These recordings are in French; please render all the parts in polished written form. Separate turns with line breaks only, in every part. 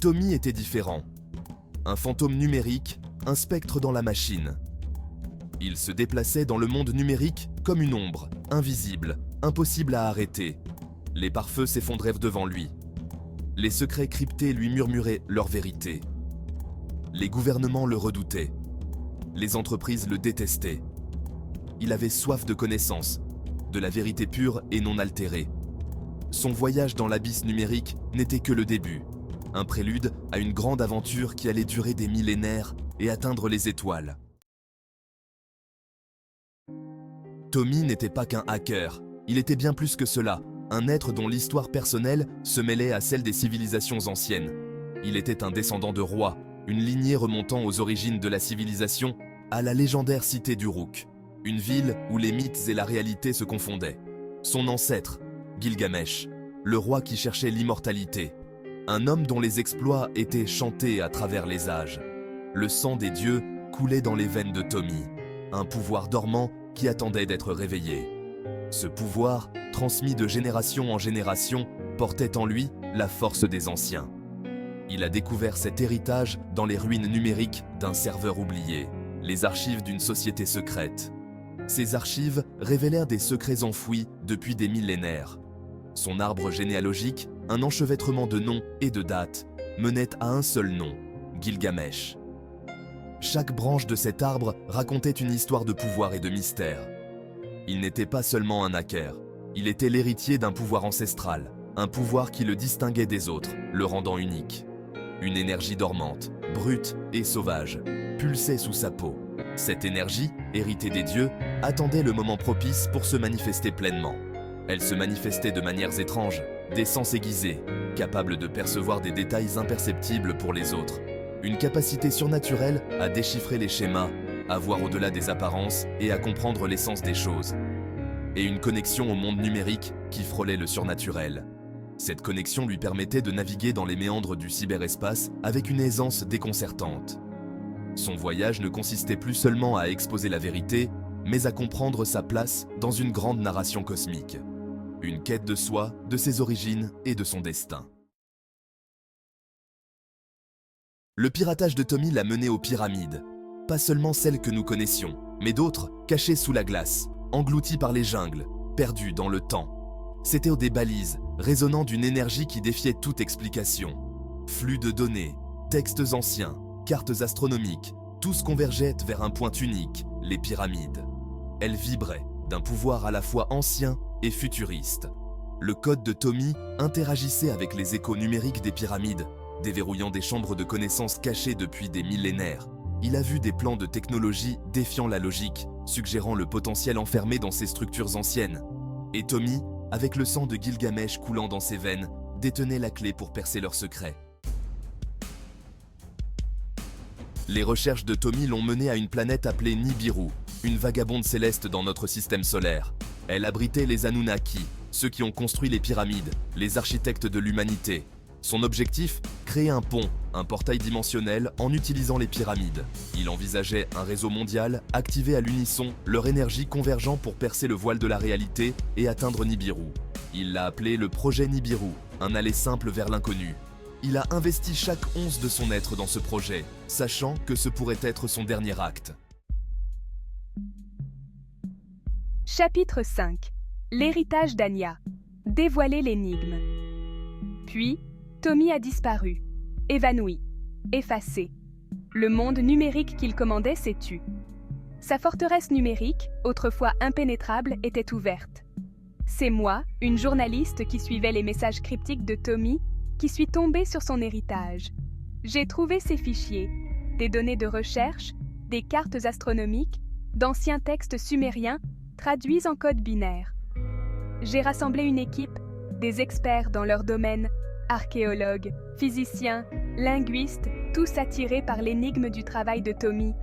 Tommy était différent. Un fantôme numérique, un spectre dans la machine. Il se déplaçait dans le monde numérique comme une ombre, invisible, impossible à arrêter. Les pare-feux s'effondraient devant lui. Les secrets cryptés lui murmuraient leur vérité. Les gouvernements le redoutaient. Les entreprises le détestaient. Il avait soif de connaissances, de la vérité pure et non altérée. Son voyage dans l'abysse numérique n'était que le début, un prélude à une grande aventure qui allait durer des millénaires et atteindre les étoiles. Tommy n'était pas qu'un hacker, il était bien plus que cela, un être dont l'histoire personnelle se mêlait à celle des civilisations anciennes. Il était un descendant de rois, une lignée remontant aux origines de la civilisation, à la légendaire cité d'Uruk, une ville où les mythes et la réalité se confondaient. Son ancêtre, Gilgamesh, le roi qui cherchait l'immortalité, un homme dont les exploits étaient chantés à travers les âges. Le sang des dieux coulait dans les veines de Tommy, un pouvoir dormant qui attendait d'être réveillé. Ce pouvoir, transmis de génération en génération, portait en lui la force des anciens. Il a découvert cet héritage dans les ruines numériques d'un serveur oublié, les archives d'une société secrète. Ces archives révélèrent des secrets enfouis depuis des millénaires. Son arbre généalogique, un enchevêtrement de noms et de dates, menait à un seul nom, Gilgamesh. Chaque branche de cet arbre racontait une histoire de pouvoir et de mystère. Il n'était pas seulement un hacker, il était l'héritier d'un pouvoir ancestral, un pouvoir qui le distinguait des autres, le rendant unique. Une énergie dormante, brute et sauvage, pulsait sous sa peau. Cette énergie, héritée des dieux, attendait le moment propice pour se manifester pleinement. Elle se manifestait de manières étranges, des sens aiguisés, capables de percevoir des détails imperceptibles pour les autres. Une capacité surnaturelle à déchiffrer les schémas, à voir au-delà des apparences et à comprendre l'essence des choses. Et une connexion au monde numérique qui frôlait le surnaturel. Cette connexion lui permettait de naviguer dans les méandres du cyberespace avec une aisance déconcertante. Son voyage ne consistait plus seulement à exposer la vérité, mais à comprendre sa place dans une grande narration cosmique. Une quête de soi, de ses origines et de son destin. Le piratage de Tommy l'a mené aux pyramides. Pas seulement celles que nous connaissions, mais d'autres cachées sous la glace, englouties par les jungles, perdues dans le temps. C'étaient des balises, résonnant d'une énergie qui défiait toute explication. Flux de données, textes anciens, cartes astronomiques, tous convergeaient vers un point unique, les pyramides. Elles vibraient d'un pouvoir à la fois ancien et futuriste. Le code de Tommy interagissait avec les échos numériques des pyramides, déverrouillant des chambres de connaissances cachées depuis des millénaires. Il a vu des plans de technologie défiant la logique, suggérant le potentiel enfermé dans ces structures anciennes. Et Tommy, avec le sang de Gilgamesh coulant dans ses veines, détenait la clé pour percer leurs secrets. Les recherches de Tommy l'ont mené à une planète appelée Nibiru, une vagabonde céleste dans notre système solaire. Elle abritait les Anunnaki, ceux qui ont construit les pyramides, les architectes de l'humanité. Son objectif, créer un pont, un portail dimensionnel en utilisant les pyramides. Il envisageait un réseau mondial, activé à l'unisson, leur énergie convergeant pour percer le voile de la réalité et atteindre Nibiru. Il l'a appelé le projet Nibiru, un aller simple vers l'inconnu. Il a investi chaque once de son être dans ce projet, sachant que ce pourrait être son dernier acte.
Chapitre 5. L'héritage d'Anya. Dévoiler l'énigme. Puis, Tommy a disparu, évanoui, effacé. Le monde numérique qu'il commandait s'est tu. Sa forteresse numérique, autrefois impénétrable, était ouverte. C'est moi, une journaliste qui suivait les messages cryptiques de Tommy, qui suis tombée sur son héritage. J'ai trouvé ses fichiers, des données de recherche, des cartes astronomiques, d'anciens textes sumériens traduits en code binaire. J'ai rassemblé une équipe, des experts dans leur domaine, archéologues, physiciens, linguistes, tous attirés par l'énigme du travail de Tommy.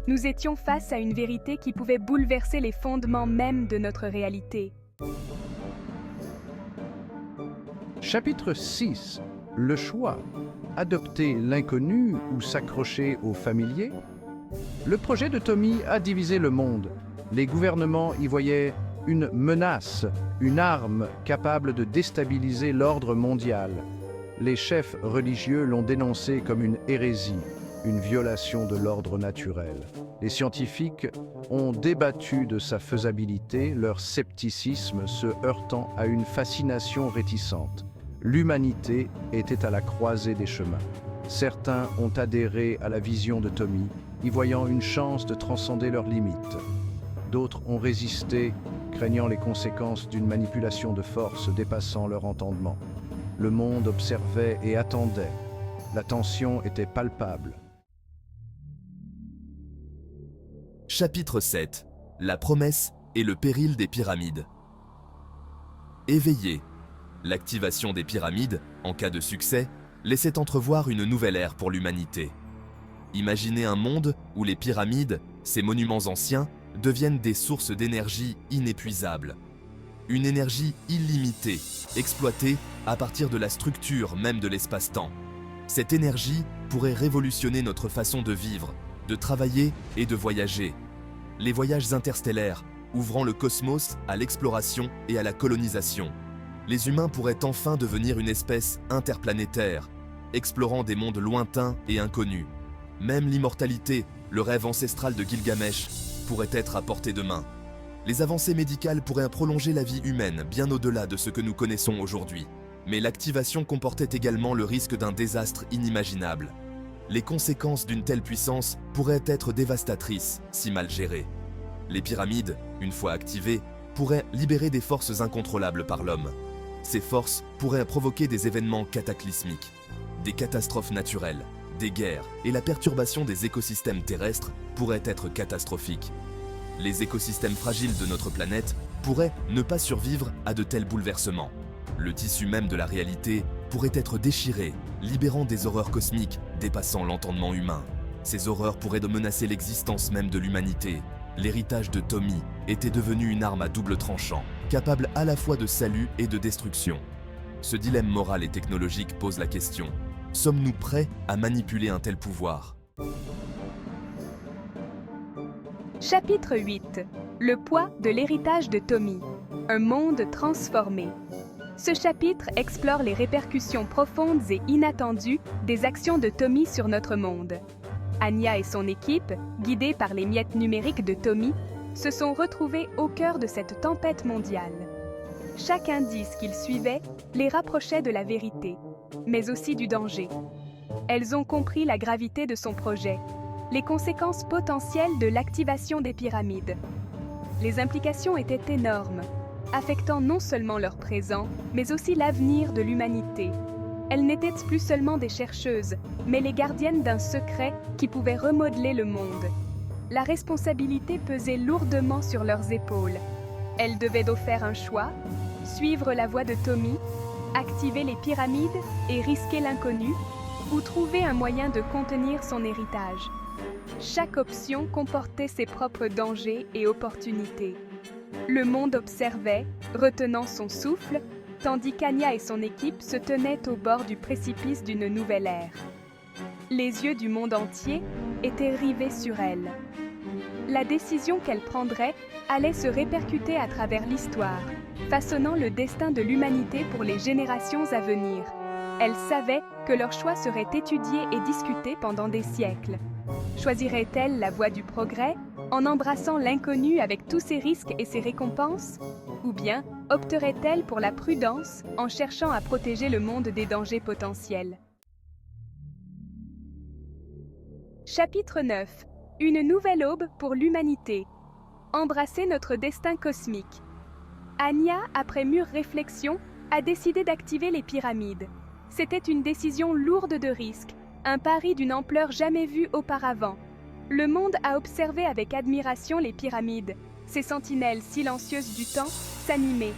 Nous étions face à une vérité qui pouvait bouleverser les fondements mêmes de notre réalité.
Chapitre 6. Le choix. Adopter l'inconnu ou s'accrocher au familier? Le projet de Tommy a divisé le monde. Les gouvernements y voyaient une menace, une arme capable de déstabiliser l'ordre mondial. Les chefs religieux l'ont dénoncé comme une hérésie, une violation de l'ordre naturel. Les scientifiques ont débattu de sa faisabilité, leur scepticisme se heurtant à une fascination réticente. L'humanité était à la croisée des chemins. Certains ont adhéré à la vision de Tommy, y voyant une chance de transcender leurs limites. D'autres ont résisté, craignant les conséquences d'une manipulation de force dépassant leur entendement. Le monde observait et attendait. La tension était palpable.
Chapitre 7. La promesse et le péril des pyramides. Éveillé. L'activation des pyramides, en cas de succès, laissait entrevoir une nouvelle ère pour l'humanité. Imaginez un monde où les pyramides, ces monuments anciens, deviennent des sources d'énergie inépuisables. Une énergie illimitée, exploitée à partir de la structure même de l'espace-temps. Cette énergie pourrait révolutionner notre façon de vivre, de travailler et de voyager. Les voyages interstellaires, ouvrant le cosmos à l'exploration et à la colonisation. Les humains pourraient enfin devenir une espèce interplanétaire, explorant des mondes lointains et inconnus. Même l'immortalité, le rêve ancestral de Gilgamesh, pourrait être à portée de main. Les avancées médicales pourraient prolonger la vie humaine bien au-delà de ce que nous connaissons aujourd'hui. Mais l'activation comportait également le risque d'un désastre inimaginable. Les conséquences d'une telle puissance pourraient être dévastatrices si mal gérées. Les pyramides, une fois activées, pourraient libérer des forces incontrôlables par l'homme. Ces forces pourraient provoquer des événements cataclysmiques, des catastrophes naturelles, des guerres et la perturbation des écosystèmes terrestres pourraient être catastrophiques. Les écosystèmes fragiles de notre planète pourraient ne pas survivre à de tels bouleversements. Le tissu même de la réalité pourrait être déchiré, libérant des horreurs cosmiques dépassant l'entendement humain. Ces horreurs pourraient menacer l'existence même de l'humanité. L'héritage de Tommy était devenu une arme à double tranchant, capable à la fois de salut et de destruction. Ce dilemme moral et technologique pose la question: sommes-nous prêts à manipuler un tel pouvoir?
Chapitre 8. Le poids de l'héritage de Tommy. Un monde transformé. Ce chapitre explore les répercussions profondes et inattendues des actions de Tommy sur notre monde. Anya et son équipe, guidées par les miettes numériques de Tommy, se sont retrouvés au cœur de cette tempête mondiale. Chaque indice qu'ils suivaient les rapprochait de la vérité, mais aussi du danger. Elles ont compris la gravité de son projet, les conséquences potentielles de l'activation des pyramides. Les implications étaient énormes, affectant non seulement leur présent, mais aussi l'avenir de l'humanité. Elles n'étaient plus seulement des chercheuses, mais les gardiennes d'un secret qui pouvait remodeler le monde. La responsabilité pesait lourdement sur leurs épaules. Elles devaient donc faire un choix, suivre la voie de Tommy, activer les pyramides et risquer l'inconnu, ou trouver un moyen de contenir son héritage. Chaque option comportait ses propres dangers et opportunités. Le monde observait, retenant son souffle, tandis qu'Anya et son équipe se tenaient au bord du précipice d'une nouvelle ère. Les yeux du monde entier étaient rivés sur elle. La décision qu'elle prendrait allait se répercuter à travers l'histoire, façonnant le destin de l'humanité pour les générations à venir. Elle savait que leur choix serait étudié et discuté pendant des siècles. Choisirait-elle la voie du progrès, en embrassant l'inconnu avec tous ses risques et ses récompenses? Ou bien opterait-elle pour la prudence en cherchant à protéger le monde des dangers potentiels? Chapitre 9. Une nouvelle aube pour l'humanité. Embrasser notre destin cosmique. Anya, après mûre réflexion, a décidé d'activer les pyramides. C'était une décision lourde de risques, un pari d'une ampleur jamais vue auparavant. Le monde a observé avec admiration les pyramides, ces sentinelles silencieuses du temps, s'animer.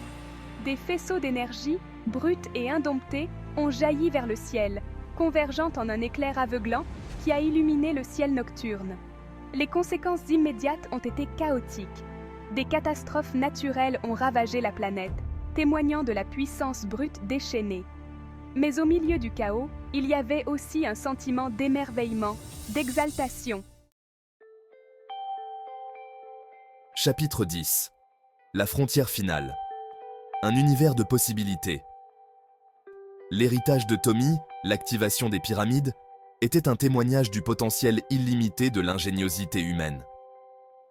Des faisceaux d'énergie, brutes et indomptés, ont jailli vers le ciel, convergeant en un éclair aveuglant qui a illuminé le ciel nocturne. Les conséquences immédiates ont été chaotiques. Des catastrophes naturelles ont ravagé la planète, témoignant de la puissance brute déchaînée. Mais au milieu du chaos, il y avait aussi un sentiment d'émerveillement, d'exaltation.
Chapitre 10. La frontière finale. Un univers de possibilités. L'héritage de Tommy, l'activation des pyramides, était un témoignage du potentiel illimité de l'ingéniosité humaine.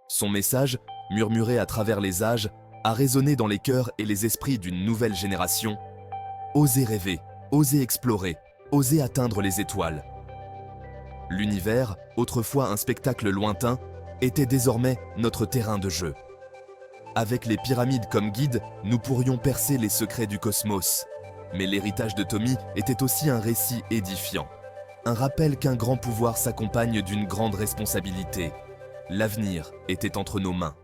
Son message, murmuré à travers les âges, a résonné dans les cœurs et les esprits d'une nouvelle génération. Osez rêver, osez explorer, osez atteindre les étoiles. L'univers, autrefois un spectacle lointain, était désormais notre terrain de jeu. Avec les pyramides comme guide, nous pourrions percer les secrets du cosmos. Mais l'héritage de Tommy était aussi un récit édifiant. Un rappel qu'un grand pouvoir s'accompagne d'une grande responsabilité. L'avenir était entre nos mains.